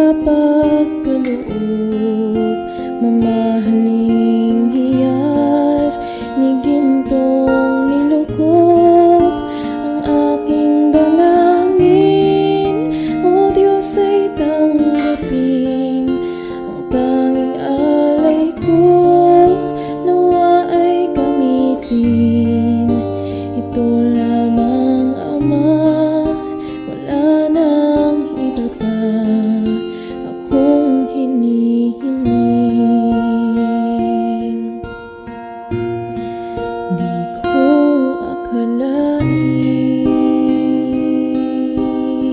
makapagkaloob, mamahaling hiyas ni gintong nilukop ang aking dalangin. O Diyos ay tanggapin ang tanging alay ko, nawa ay gamitin ito lamang, Ama. Wala nang iba pa akong hinihiling. Di ko akalain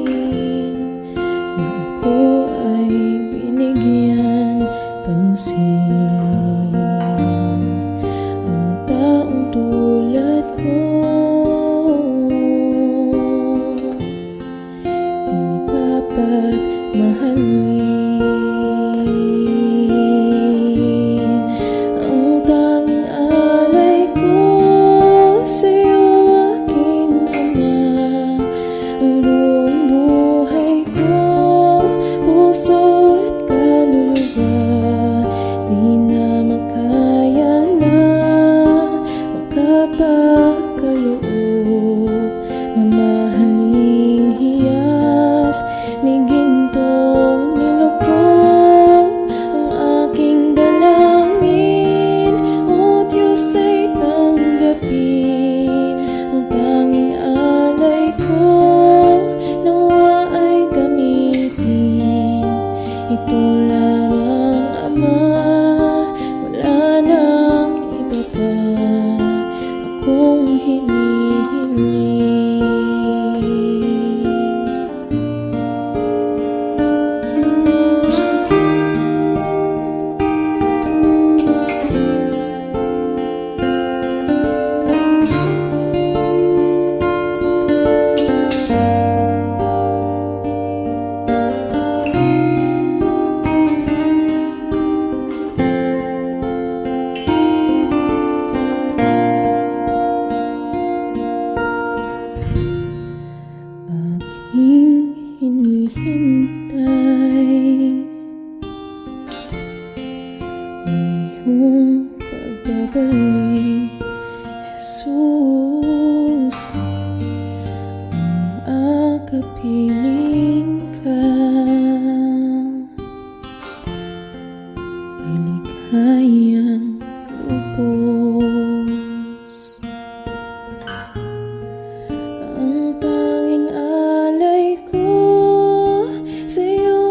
na ako ay binigyan pansin. Ang taong tulad ko dapat mahalin. Ang tanging alay ko sa'yo, aking Ama. Ang buong buhay ko, puso at kaluluwa, di na makaya na makapagkaloob, mamahaling hiyas ni gintong nilukop ang aking dalangin. O Diyos ay tanggapin ang tanging alay ko, nawa ay gamitin ito lamang, Ama. Wala nang iba pa akong hinihiling. Aking hinihintay ang iyong pagbabalik, Jesus. Ang akapiling ka ay lighayang lubos. Ang tanging alay ko sa'yo,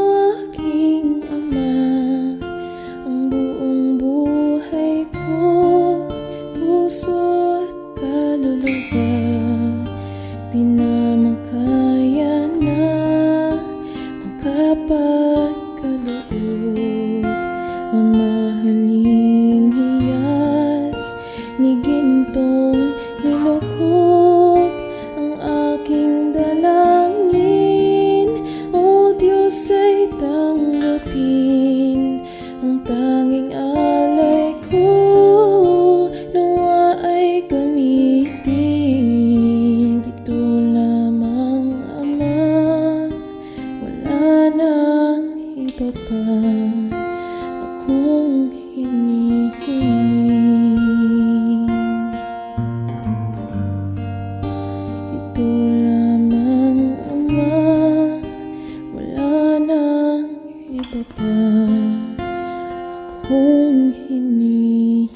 aking Ama. Ang buong buhay ko, puso at kaluluwa, di na makaya na makapagkaloob, mamahaling hiyas ni gintong nilukop ang aking dalangin. O Diyos ay tanggapin ang tanging alay ko, nawa ay gamitin ito lamang, Ama. Wala nang iba pa akong hinihiling. Ito lamang, Ama. Wala nang iba pa akong hinihiling.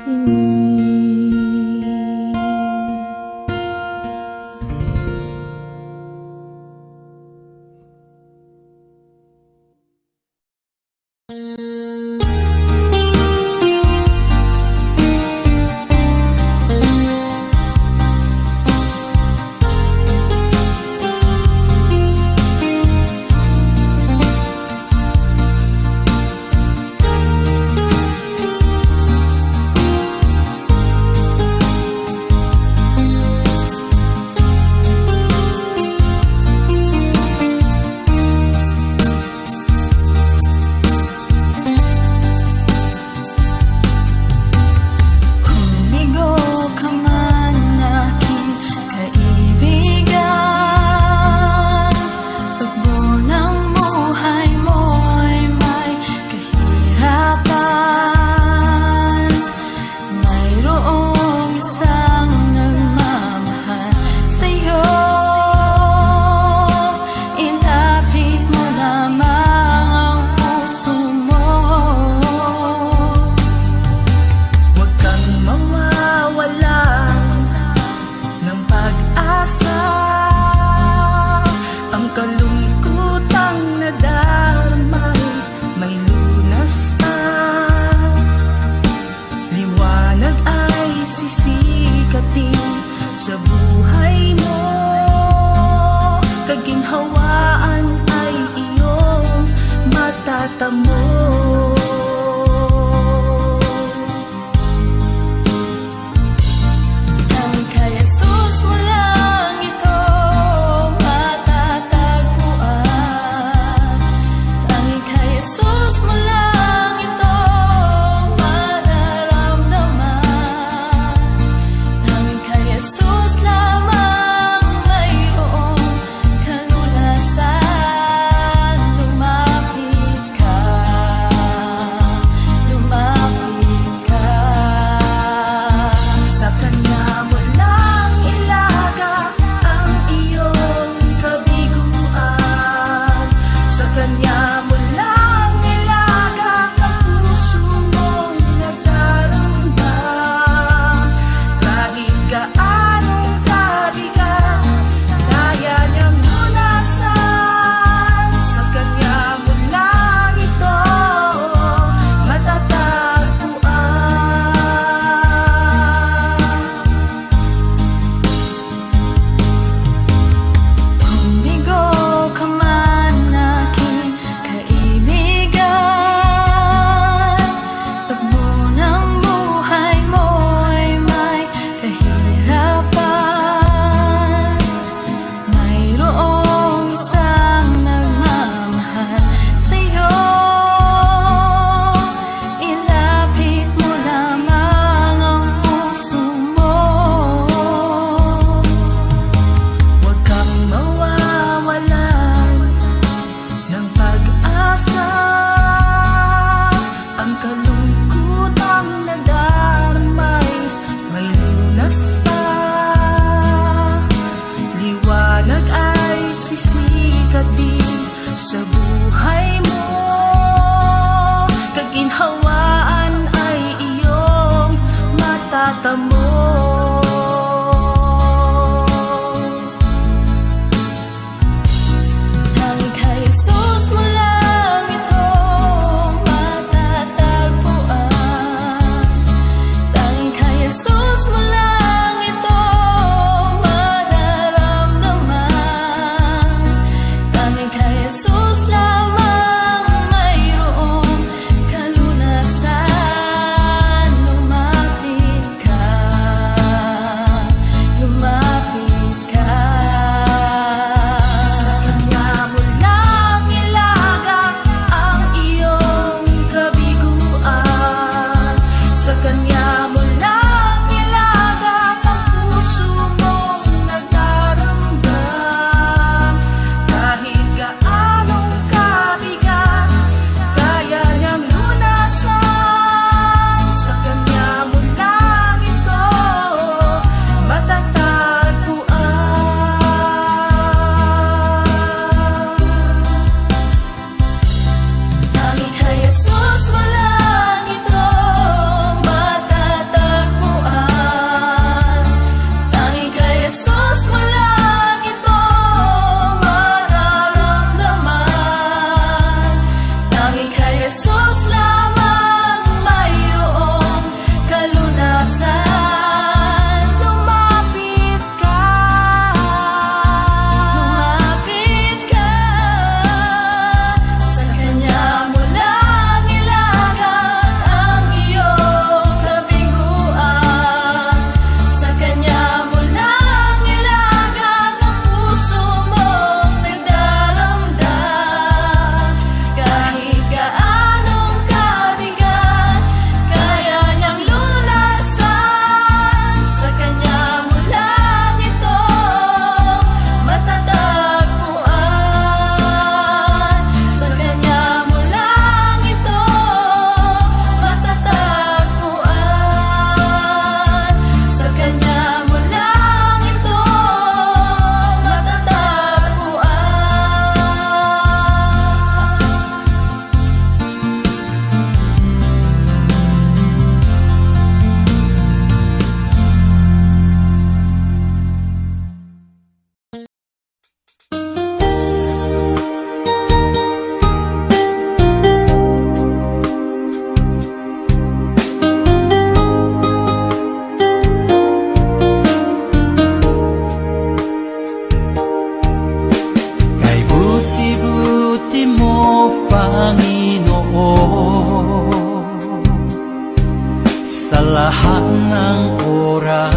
ng oras,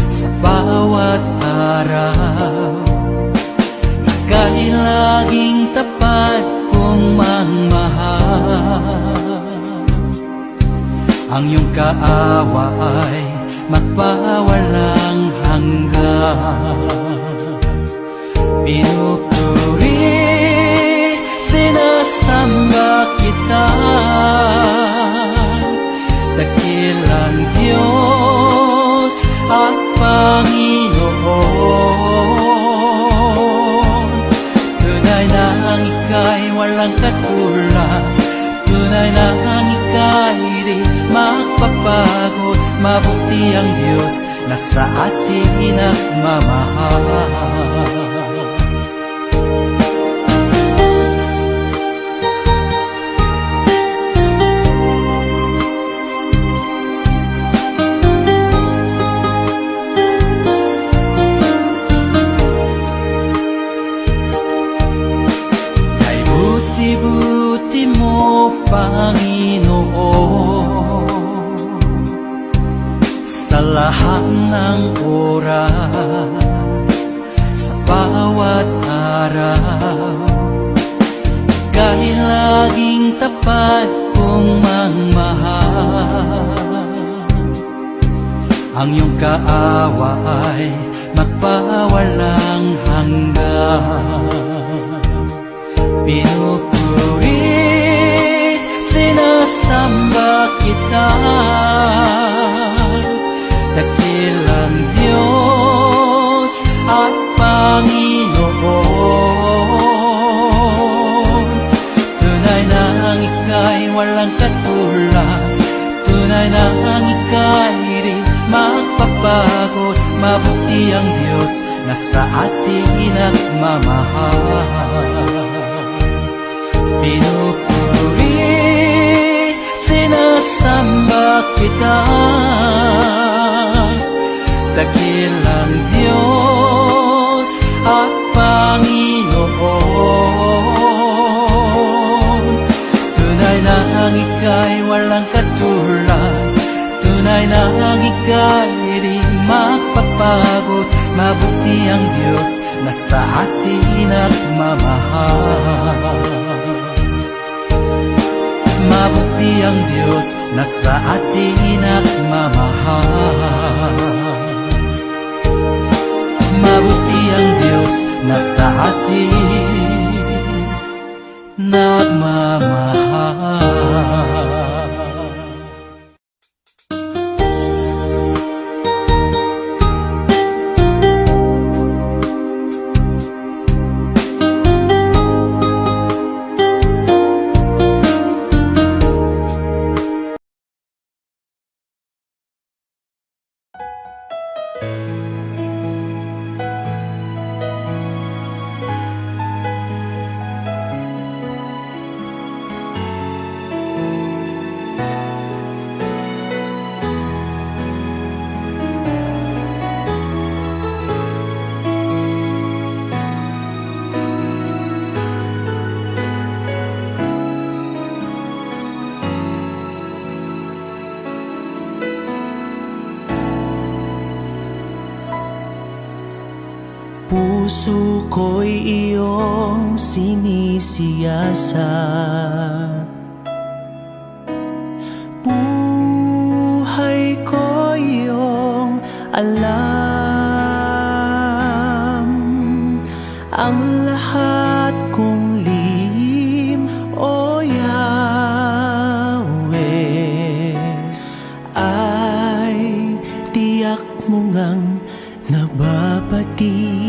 sa bawat araw, ika'y laging tapat kong magmahal. Ang iyong kaawa ay magpawalang hanggan. Pinupuri, sinasamba kita, dakilang Diyos at Panginoon. Tunay na ang ika'y walang katulad, tunay na ang ika'y di magpapagod. Mabuti ang Diyos na sa atin nagmamahal. Kay buti-buti mo, Panginoon, sa lahat ng oras, sa bawat araw, ika'y laging tapat kong magmahal. Ang iyong kaawa ay magpawalang hanggan. Pinupuri, sinasamba kita, dakilang Diyos at Panginoon. Tunay na ang ika'y walang katulad, tunay na ang ika'y di magpapagod. Mabuti ang Diyos na sa atin nagmamahal. Pinupuri, sinasamba kita, dakilang Diyos at Panginoon. Tunay na ang ika'y walang katulad, tunay na ang ika'y di magpapagod. Mabuti ang Diyos na sa atin nagmamahal. Mabuti ang Diyos na sa atin nagmamahal. Mabuti ang Diyos na sa atin nagmamahal. Puso ko'y iyong sinisiyasat, buhay ko iyong alam. Ang lahat kong lihim, O Yahweh, ay tiyak mo ngang nababati.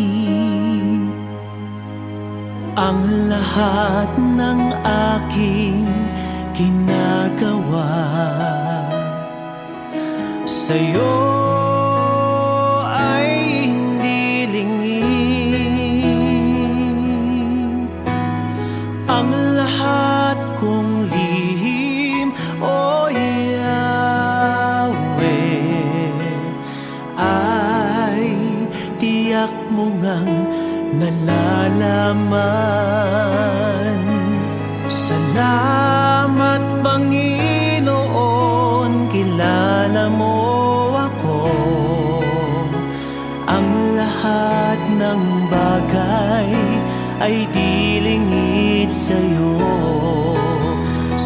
Ang lahat ng aking ginagawa sa'yo ay hindi lingid. Ang lahat kong lihim, O Yahweh, ay tiyak mo ngang nalalaman. Salamat, Panginoon, kilala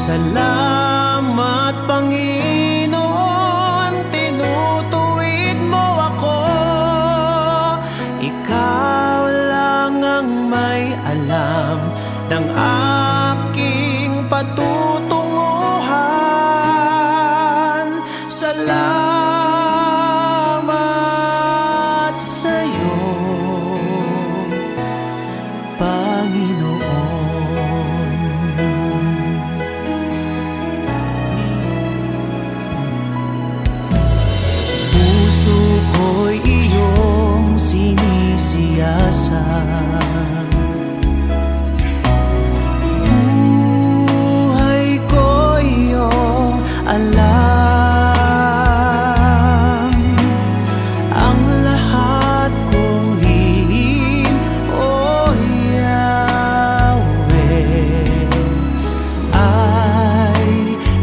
Salamat Panginoon, tinutuwid mo ako. Ikaw lang ang may alam ng aking patutunguhan. Salamat sa'yo, Panginoon. Puso ko'y iyong sinisiyasat, buhay ko iyong alam. Ang lahat kong lihim, O Yahweh, ay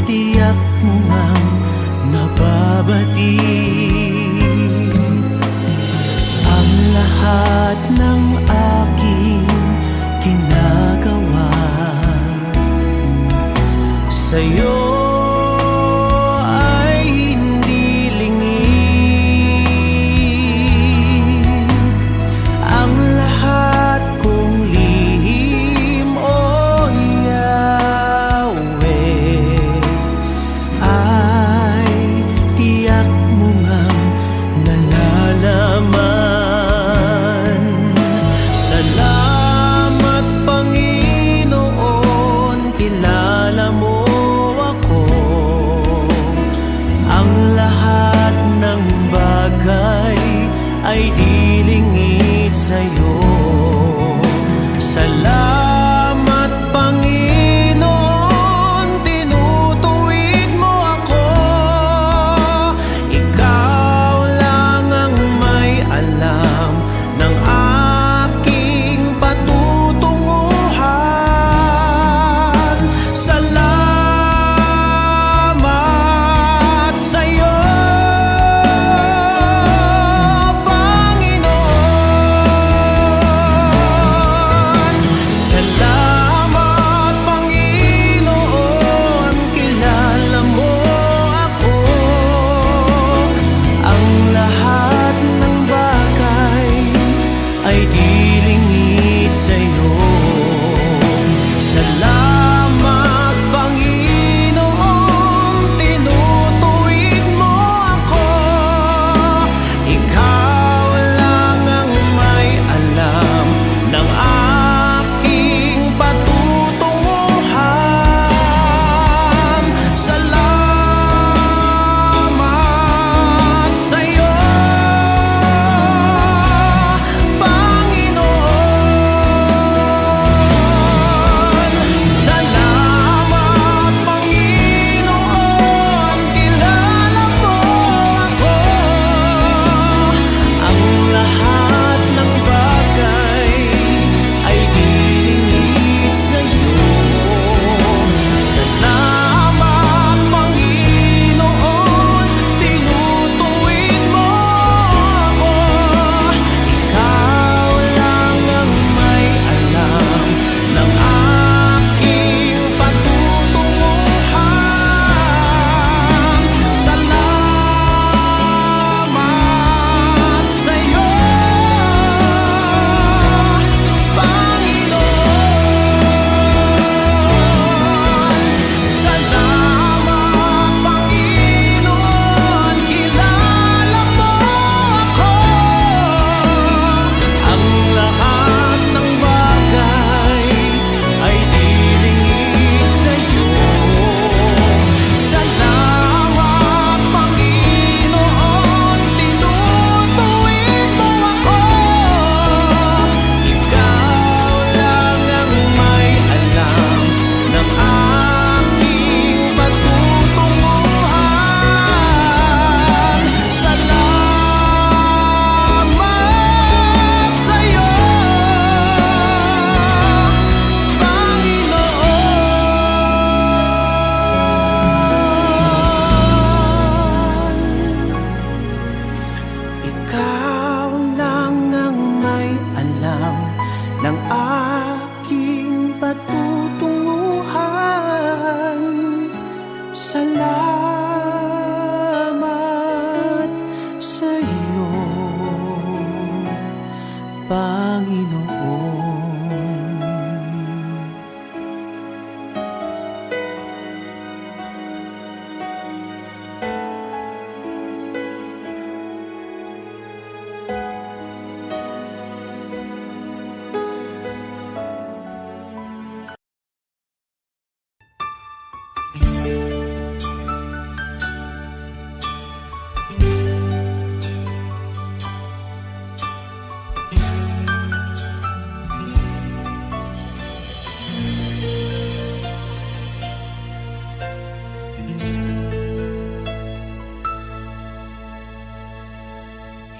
tiyak mo ngang nababati. Ang lahat ng aking ginagawa sa'yo ay hindi lingid. Ang lahat kong lihim, O Yahweh, ay tiyak mo ngang nalalaman. Salamat Panginoon, kilala mo ako.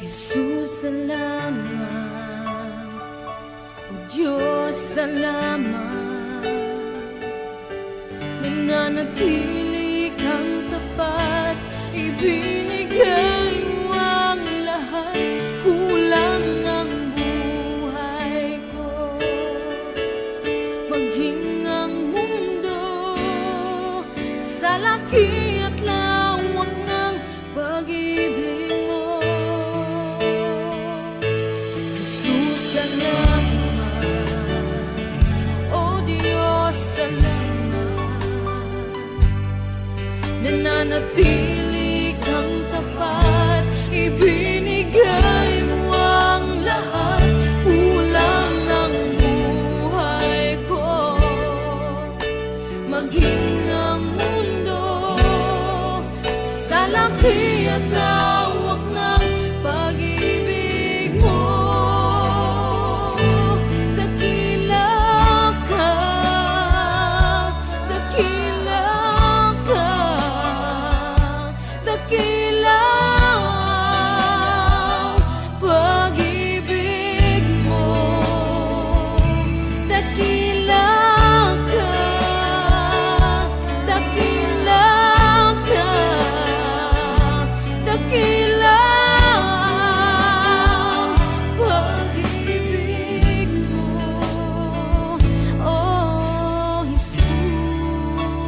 Jesus, salamat. O Diyos, salamat. Nananatili kang tapat, ibinigay mo ang lahat. Kulang ang buhay ko, maging ang mundo sa laki at lawak ng pag-ibig mo. Jesus, salamat. O Diyos, salamat. Nananatili kang tapat, ibinigay mo ang lahat. Kulang ang buhay ko, maging ang mundo sa laki at lawak ng pag-ibig mo. Dakila ka, dakila ka, dakila ang pag-ibig mo. Dakila ka, dakila ka, dakila ang pag-ibig mo. Oh, Jesus.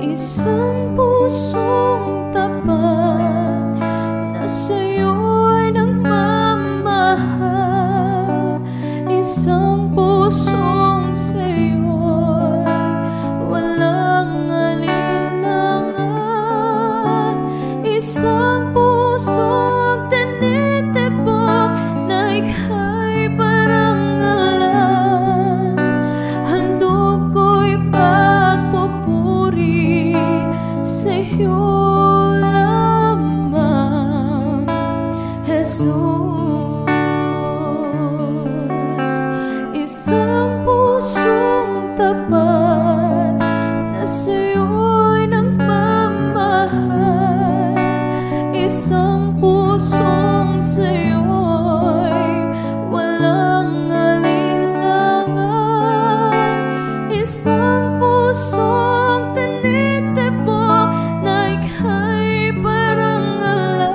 Isang pusong tapat na sa'yo'y nagmamahal. Isang pusong sa'yo'y walang alinlangan. Isang pusong tinitibok na ika'y parangalan. Handog ko'y pagpupuri sa'yo lamang, Jesus. Isang pusong tapat na sa'yo'y nagmamahal. Isang pusong sa'yo'y walang alinlangan. Isang pusong tinitibok na ika'y parangalan.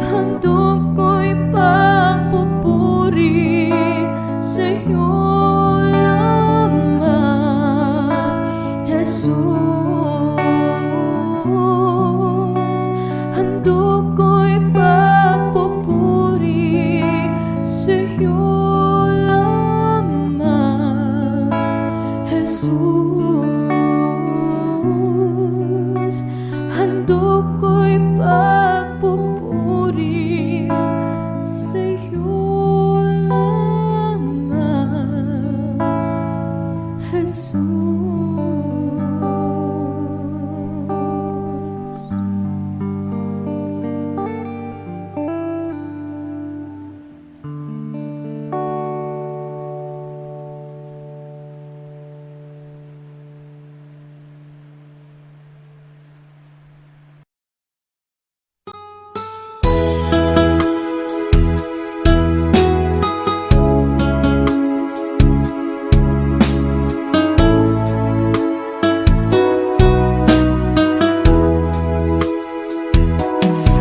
Handog ko'y pagpupuri sa'yo lamang, Jesus. Handog ko'y pagpupuri sa'yo lamang, Jesus. Handog ko'y pagpupuri sa'yo lamang, Jesus.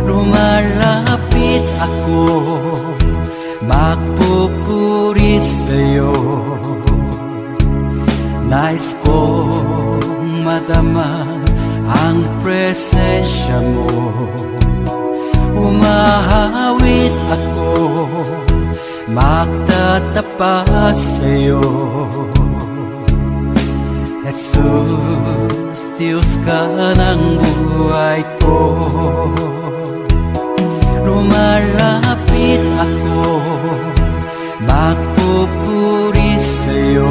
Lumalapit ako, magpupuri sa'yo. Nais kong madama ang presensya mo. Umahawit ako, magtatapat sa'yo. Jesus, Diyos ka ng buhay ko. Lumalapit ako, magpupuri sa'yo.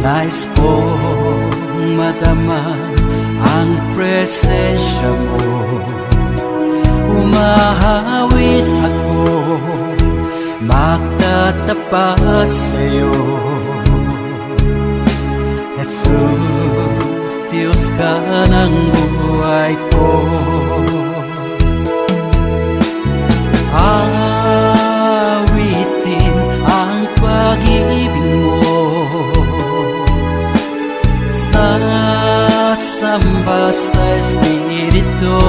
Nais kong madama ang presensya mo. Umahawit ako, magtatapat sa'yo. Jesus, Diyos ka ng buhay ko. Awitin ang pag-ibig mo, sasamba sa Espiritu.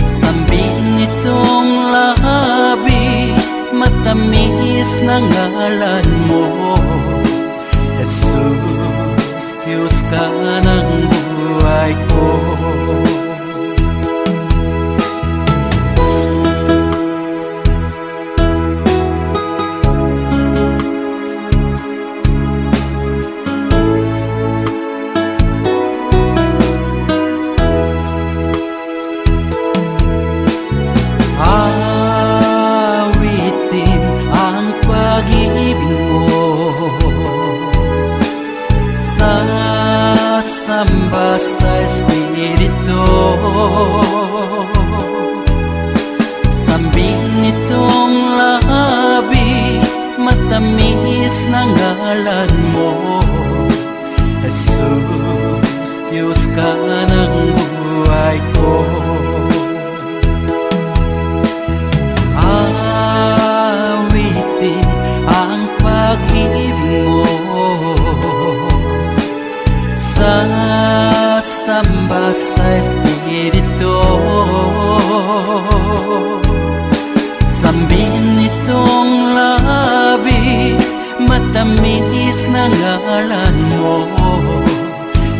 Sambin nitong labi, matamis na ngalan mo. Jesus, Diyos ka ng buhay ko. Awitin ang pag-ibig mo, sasamba sa Espiritu. Sambing nitong labi, matamis na ngalan mo. Jesus, Diyos ka ng buhay ko. Awitin ang pag-ibig mo, sasamba sa Espiritu. Sambin nitong labi, matamis matamis na ngalan mo.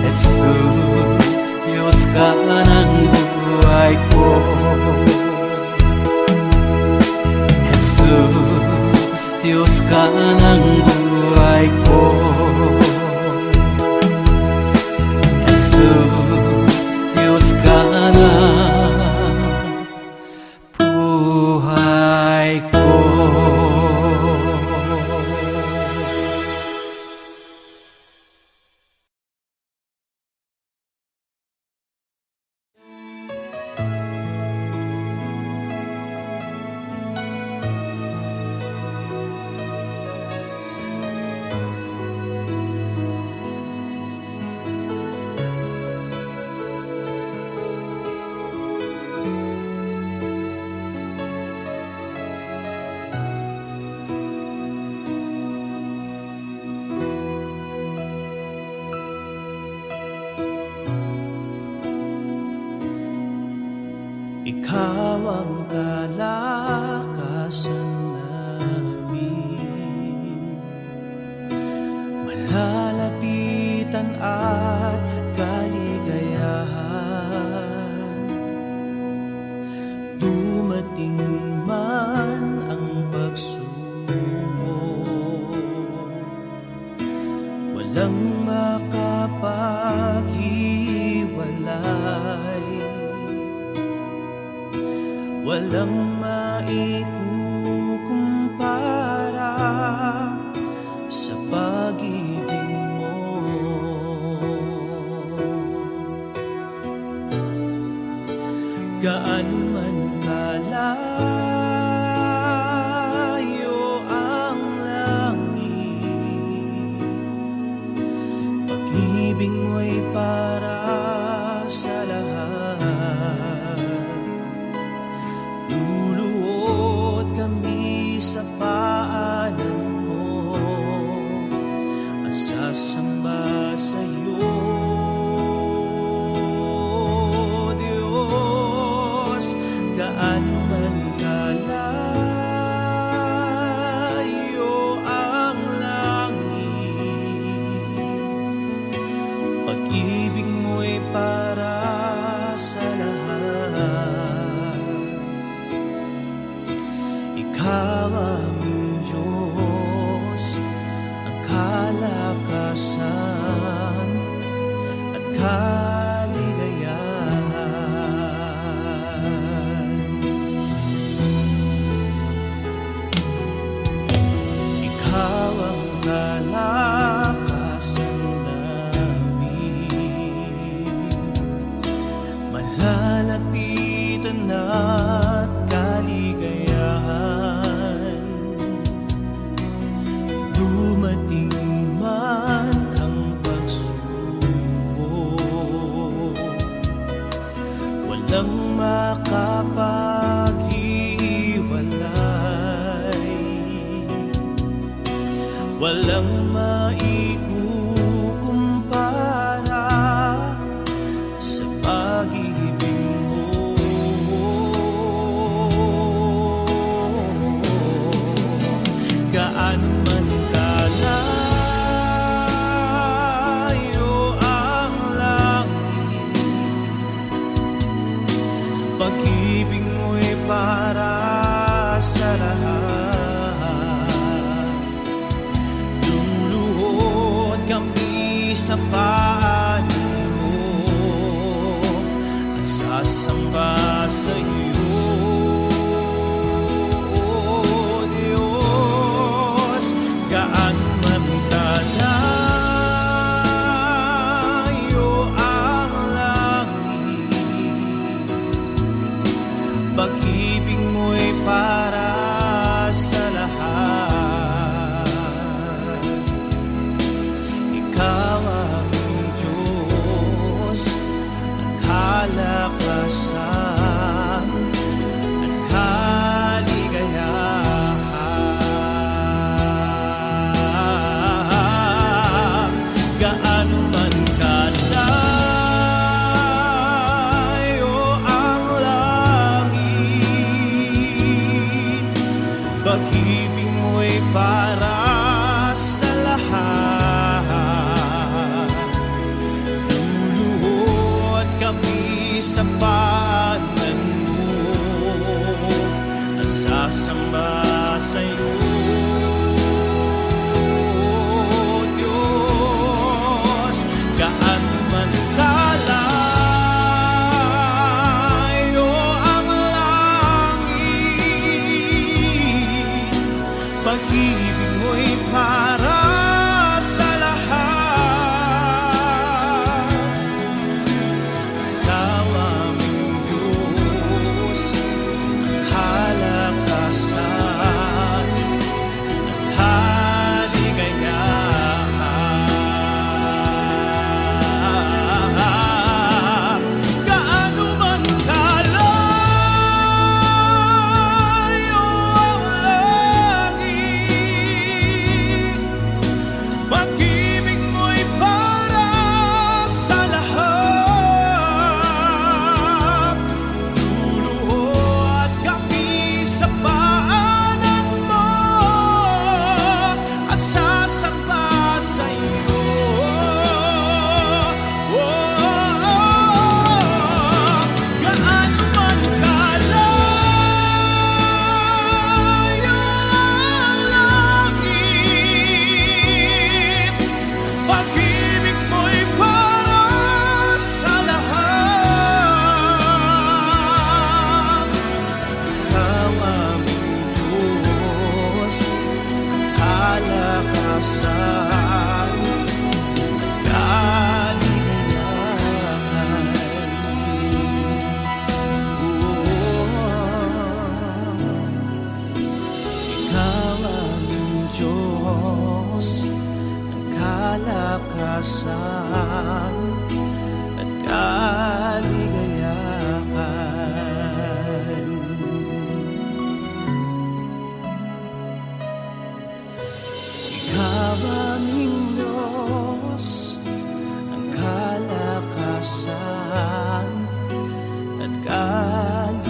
Jesus, Diyos ka ng buhay ko. Jesus, Diyos ka ng buhay ko. Jesus, Diyos ka ng buhay ko. Ikaw ang kalakasan namin, malalapitan at kaligayahan. Dumating man ang pagsubok, walang makapaghiwalay, walang maikukumpara sa pag-ibig mo. Gaano man kalayo ang langit, pag-ibig mo'y para sa lahat. Luluhod kami sa paanan mo at sasamba sa iyo, Diyos. Gaano man kalayo ang langit, pag-ibig mo'y para sa lahat. Ikaw aming Diyos, ang kalakasan at kaligayahan. Ikaw ang kalakasan namin, malalapitan at kaligayahan. Dumating man ang pagsubok, walang makapaghiwalay, walang maikukumpara sa pag-ibig mo. Gaano man kalayo ang langit, pag-ibig mo'y para sa lahat. Luluhod kami sa paanan mo at sasamba sa iyo, Diyos. Gaano man kalayo ang langit, pag-ibig mo'y para sa lahat. Ikaw ang sa paanan mo at sasamba sa'yo, Diyos. Gaano man kalayo ang langit, pag-ibig mo'y para sa lahat. Ikaw aming Diyos, ang kalakasan at kaligayahan. Gaano man kalayo ang langit, pag-ibig mo'y para sa lahat. Luluhod kami sa paanan mo at sasamba sa'yo. Gaano man kalayo ang langit, pag-ibig mo'y para sa lahat. Ikaw aming Diyos, ang kalakasan at kaligayahan. Ikaw aming Diyos, ang kalakasan at kaligayahan. Ikaw aming Diyos, ang kalakasan at kaligayahan.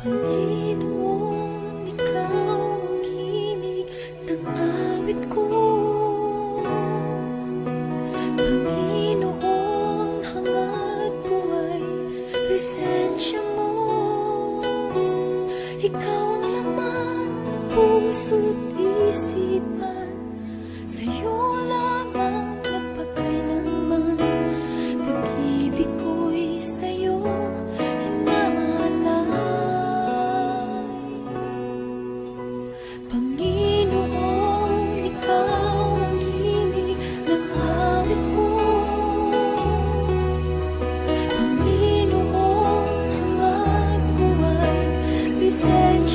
Panginoon, ikaw ang himig ng awit ko. Panginoon, hangad buhay, presensya mo. Ikaw ang laman ng puso't isipan, sa'yo lamang magpakailanman. Pag-ibig ko'y sa'yo inaalay. Panginoon, ikaw ang himig ng awit ko. Panginoon, hangad ko ay presensya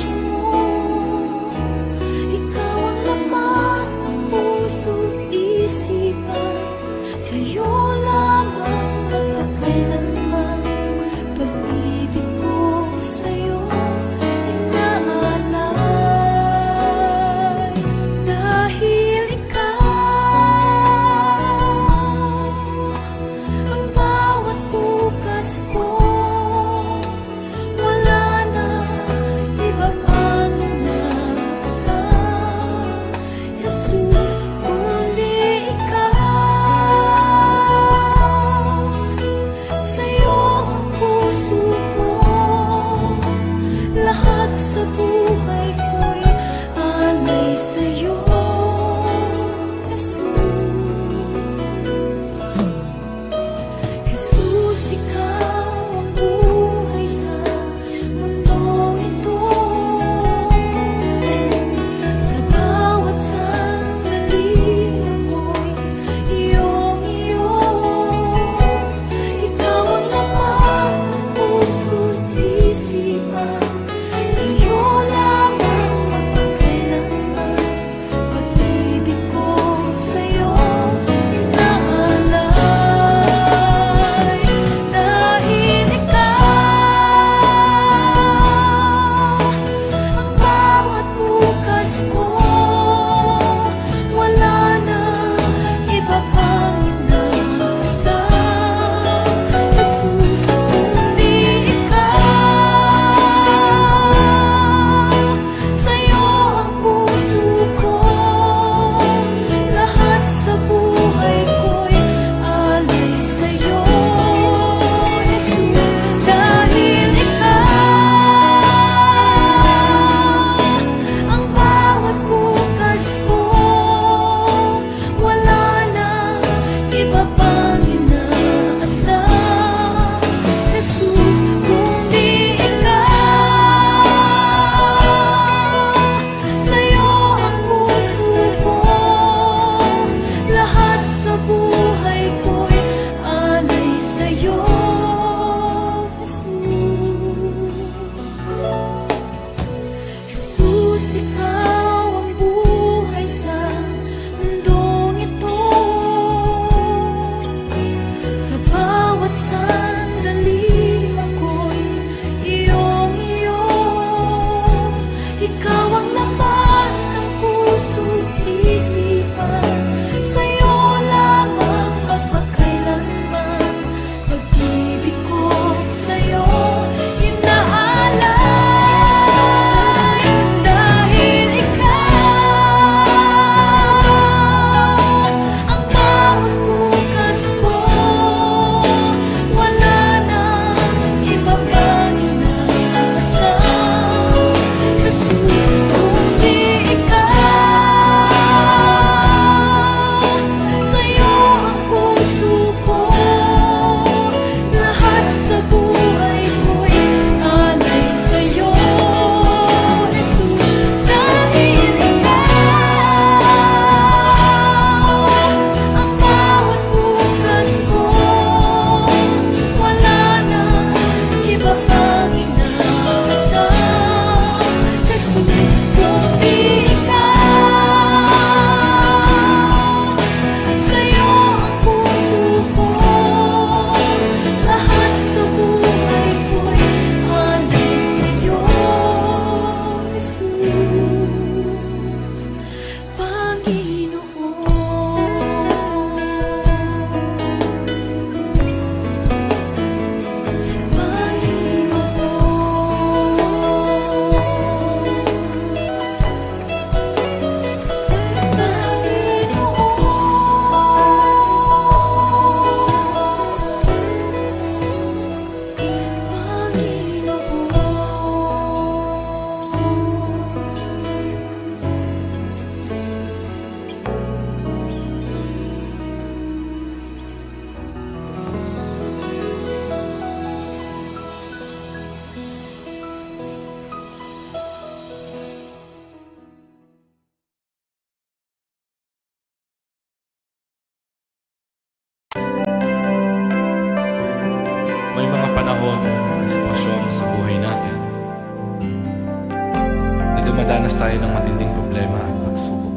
dumadanas tayo ng matinding problema at pagsubok.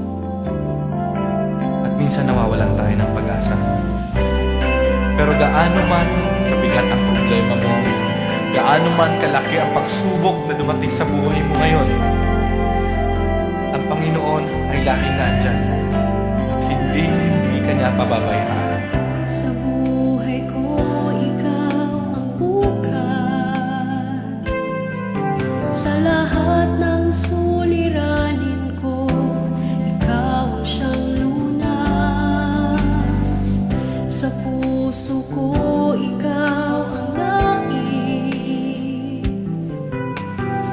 At minsan nawawalan tayo ng pag-asa. Pero gaano man kabigat ang problema mo, gaano man kalaki ang pagsubok na dumating sa buhay mo ngayon, ang Panginoon ay laging nandyan at hindi ka niya pababayaan. Sa buhay ko, ikaw ang bukas. Sa lahat ng suliranin ko, ikaw ang siyang lunas. Sa puso ko, ikaw ang nais.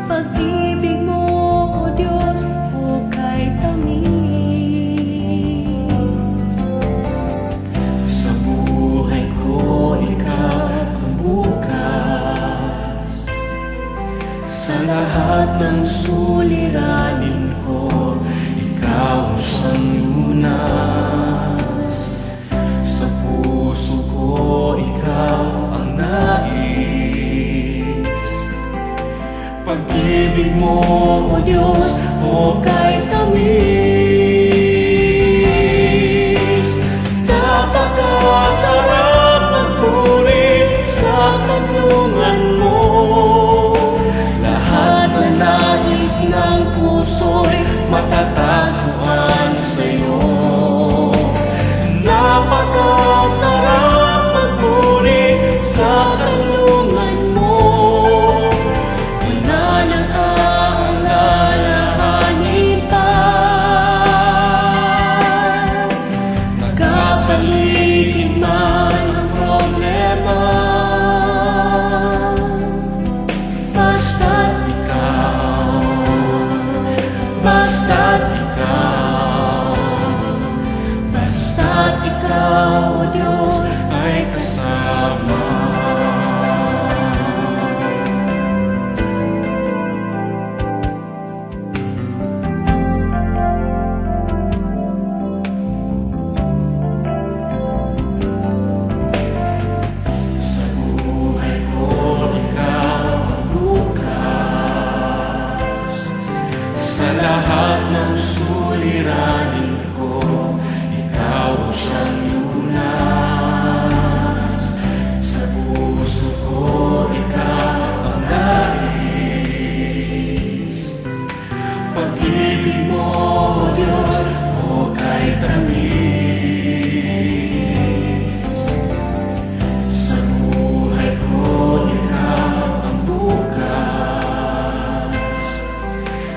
Pag-ibig mo, O Diyos, hukay tamis. Sa buhay ko, ikaw ang bukas. Sa lahat ng suliranin ko, ikaw ang siyang lunas. Sa puso ko, ikaw ang nais. Pag-ibig mo, O Diyos, hukay tamis. Napakasarap magpuri sa kanlungan mo. Lahat na nais ng puso'y matatagpuan sa'yo. Napakasarap magpuri sa kanlungan mo. Wala nang aalalahanin pa. Nagkapaligid man ang problema, basta't ikaw, basta't ikaw, basta't ikaw, O Diyos, ay kasama. Sa buhay ko, ikaw ang bukas. Sa lahat ng suliranin ko, ikaw ang siyang lunas. Sa puso ko, ikaw ang nais. Pag-ibig mo, O Diyos, hukay tamis. Sa buhay ko, ikaw ang bukas.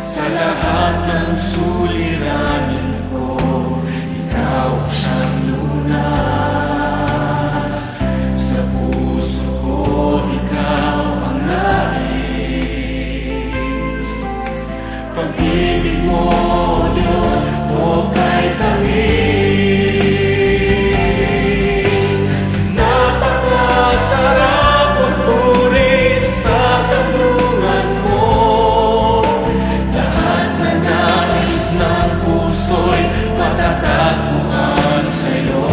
Sa lahat ng suliranin ko, ikaw ang siyang lunas. Sa puso ko, ikaw ang nais. Pag-ibig mo, O Diyos, hukay tamis. Napakasarap magpuri sa kanlungan mo. Lahat na nais ng puso'y matatagpuan sa'yo.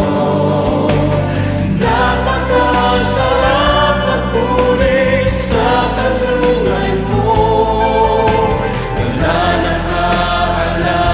Napakasarap magpuri sa kanlungan mo. Wala nang aalala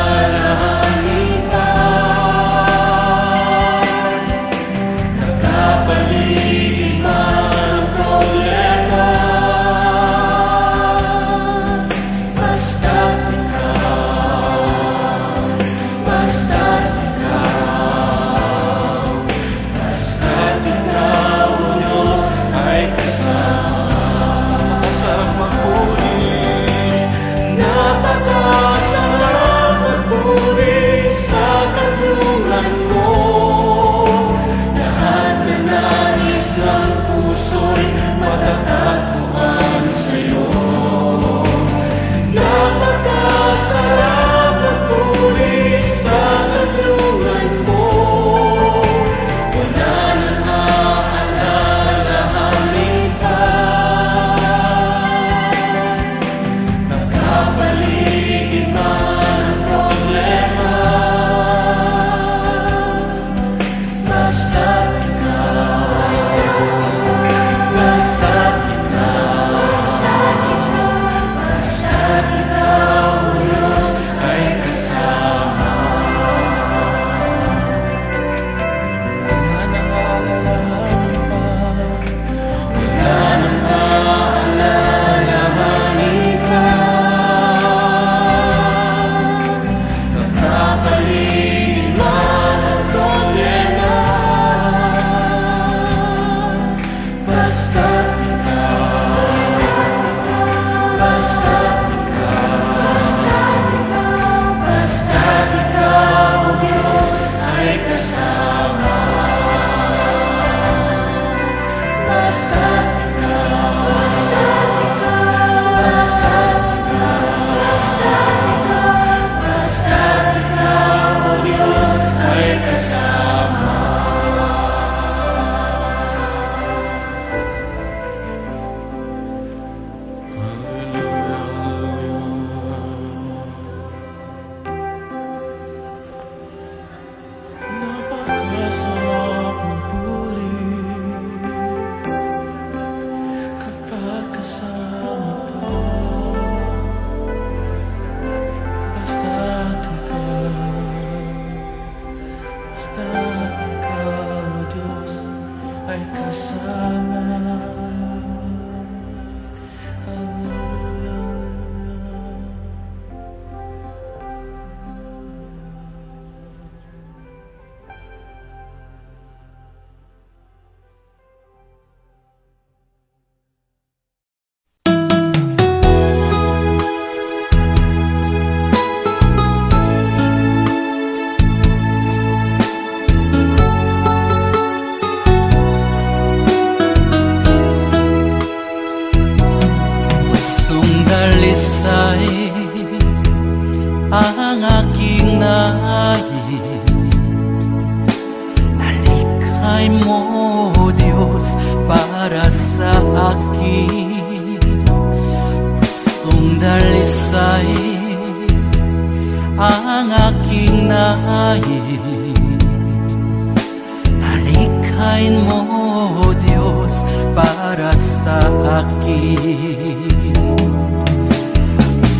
dalisay ang aking nais. Nalikhay mo, Diyos, para sa akin. Pusong dalisay ang aking nais. Nalikhain mo, Diyos, para sa akin.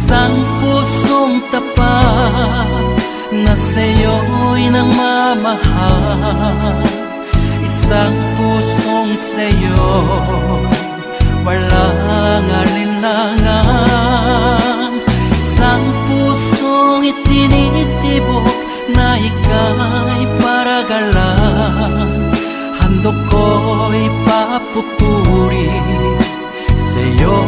Isang pusong tapat na sa'yo'y nagmamahal. Isang pusong sa'yo'y walang alinlangan. Isang pusong itinitibok na ika'y paragalan. Handog ko'y papupuri sa'yo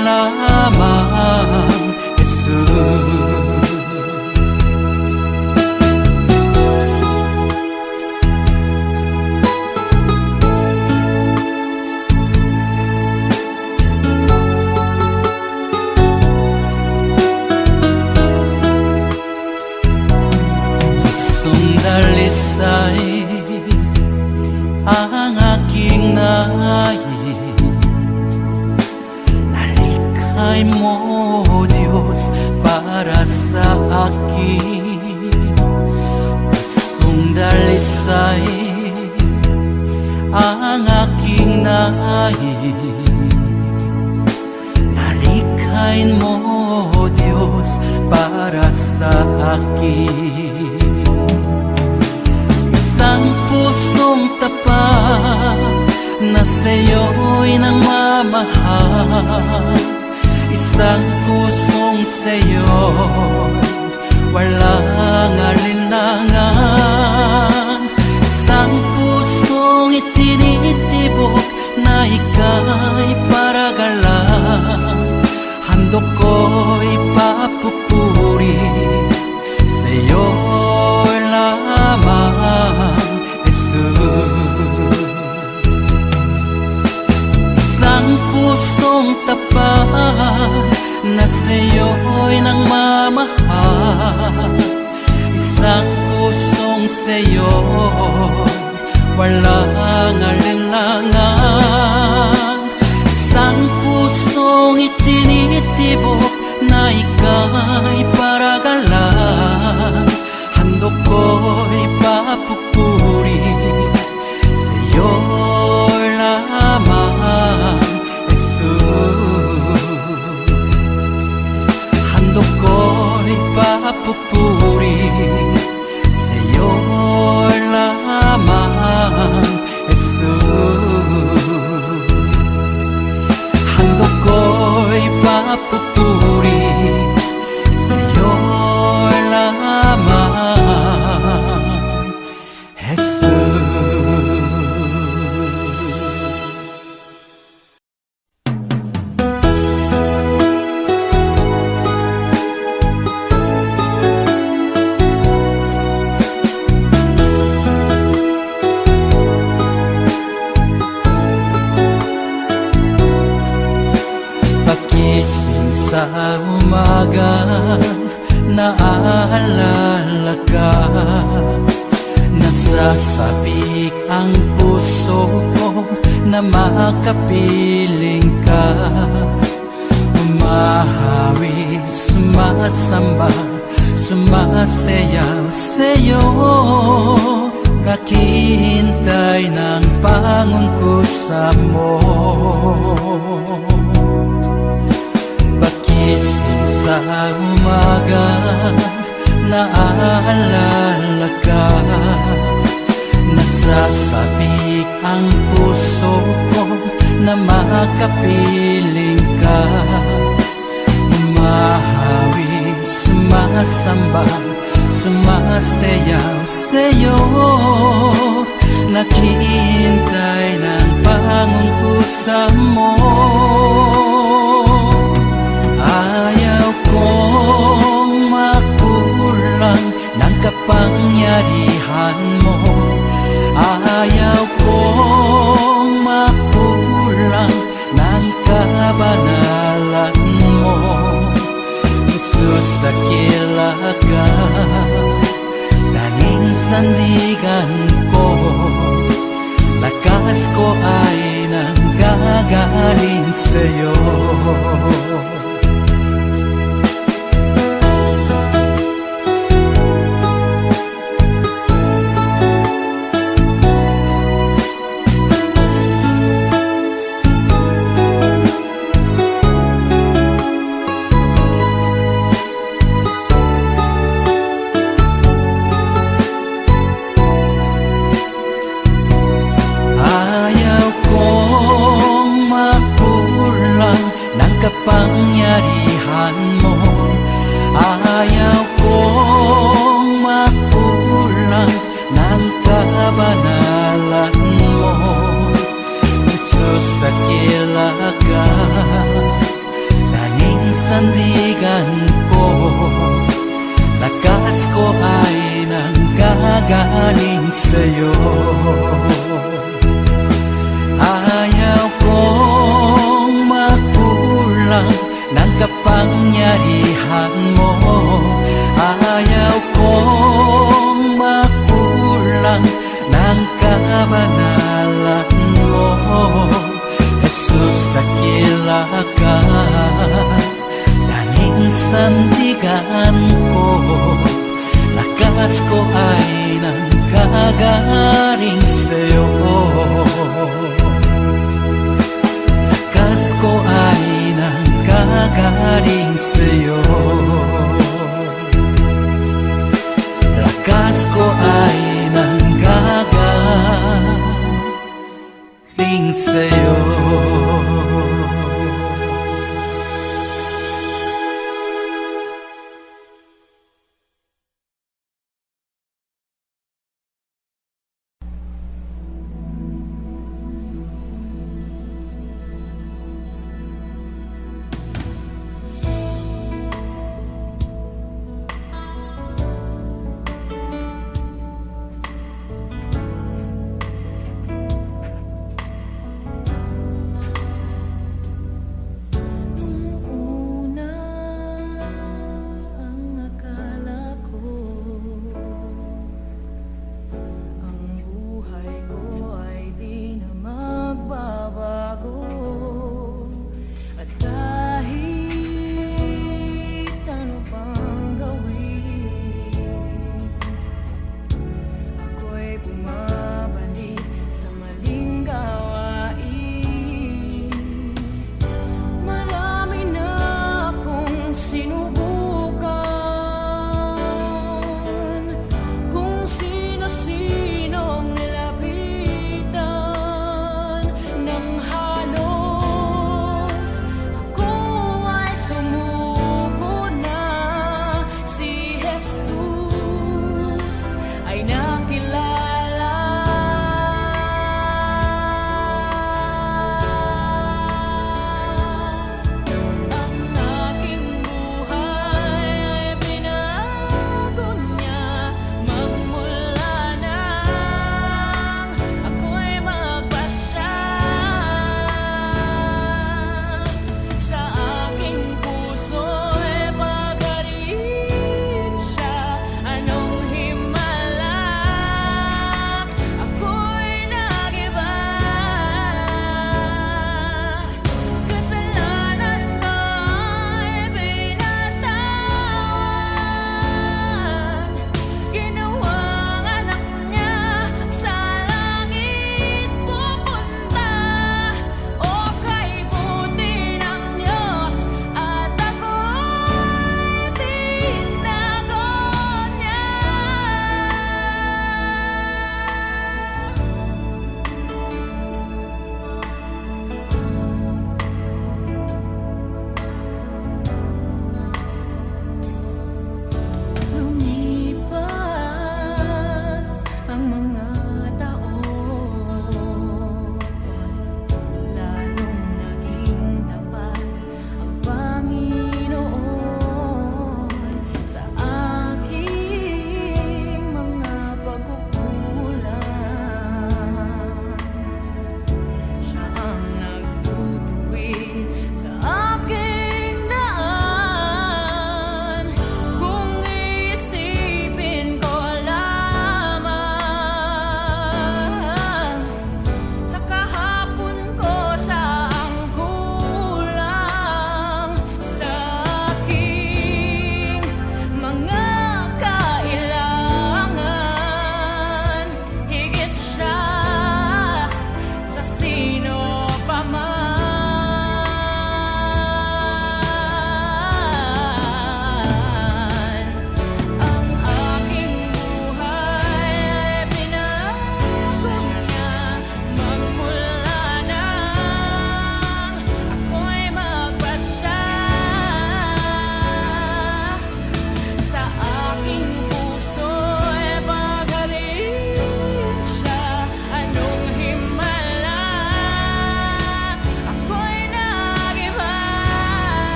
lamang, Jesus. Dalisay ang aking nais. Nalikhay mo, Diyos, para sa akin. Pusong dalisay ang aking nais. Nalikhain mo, Diyos, para sa akin. Isang pusong tapat na sa'yo'y nagmamahal. Isang pusong sa'yo'y walang alinlangan. Isang pusong itinitibok na ika'y paragalan. Handog ko'y papupuri sa'yo lamang, Jesus. Isang pusong tapat na sa'yo'y nagmamahal. Isang pusong sa'yo'y walang alinlangan. Isang pusong itinitibok na ika'y paragalan. Handog ko'y papupuri sa'yo lamang, Jesus. Handog ko'y papupuri sa'yo lamang, Jesus. Handog ko'y papupuri sa'yo lamang, Jesus. Pagising sa umaga, naaalala ka. Nasasabik ang puso ko na makapiling ka. Umahawig, sumasamba, sumasayaw sa'yo. Naghihintay ng pangungkusa mo. Pagising sa umaga, naaalala ka. Nasasabik ang puso ko na makapiling ka. Umahawig, sumasamba, sumasayaw sa'yo. Naghihintay ng pangungkusa mo. Ayaw kong makulang ng kapangyarihan mo. Ayaw kong makulang ng kabanalan mo. Jesus, dakila ka, tanging sandigan ko. Lakas ko ay nanggagaling sa'yo. Kapangyarihan mo, ayaw kong makulang ng kabanalan mo. Jesus, dakila ka, tanging sandigan ko. Lakas ko ay nanggagaling sa'yo. Ayaw kong makulang ng kapangyarihan mo. Ayaw kong makulang ng kabanalan mo. Jesus, dakila ka, tanging sandigan ko. Lakas ko ay nanggagaling sa'yo. Lakas ko ay nanggagaling sa'yo. Lakas ko ay nanggagaling sa'yo.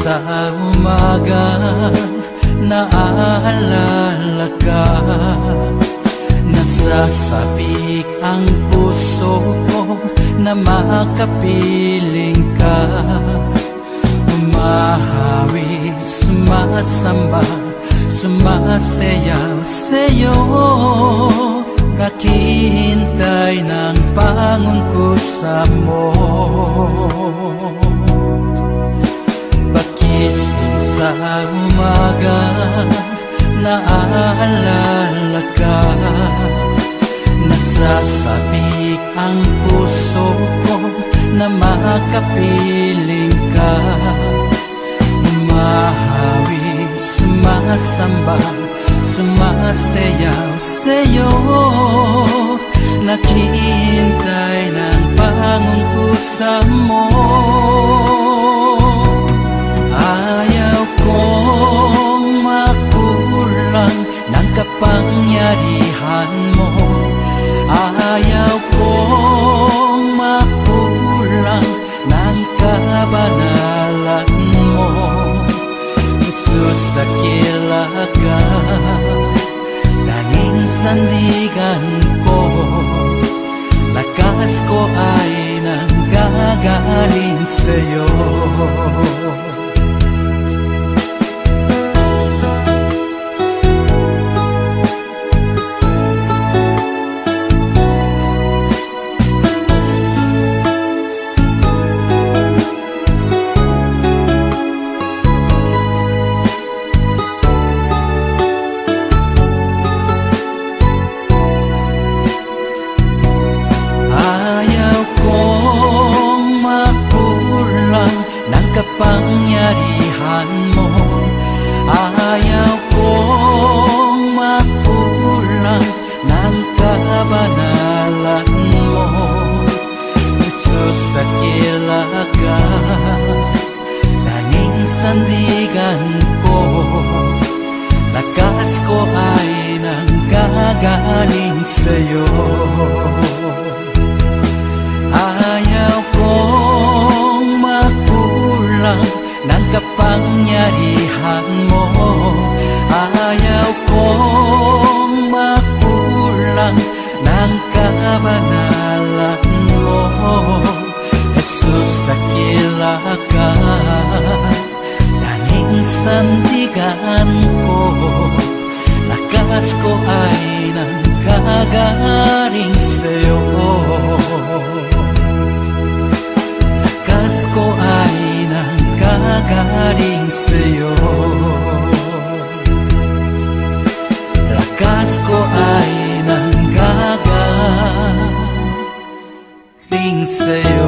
sa umaga naaalala ka. Nasasabik ang puso ko na makapiling ka. Umahawi, sumasamba, sumasayaw sa'yo. Naghihintay ng pangungkusa mo. Pagising sa umaga naaalala ka. Nasasabik ang puso ko na makapiling ka. Umahawi, sumasamba, sumasayaw sa'yo. Naghihintay ng pangungkusa mo. Ayaw kong makulang ng kapangyarihan mo. Ayaw kong makulang ng kabanalan mo. Jesus, dakila ka, tanging sandigan ko. Lakas ko ay nanggagaling sa'yo. Kapangyarihan mo. Ayaw kong makulang ng kabanalan mo. Jesus, dakila ka, tanging sandigan ko. Lakas ko ay nanggagaling sa'yo. Ayaw kong makulang ng kapangyarihan mo. Ayaw kong makulang ng kabanalan mo. Jesus, dakila ka, tanging sandigan ko. Lakas ko ay nanggagaling sa'yo. Lakas ko ay nanggagaling sa'yo. Lakas ko ay nanggagaling sa'yo.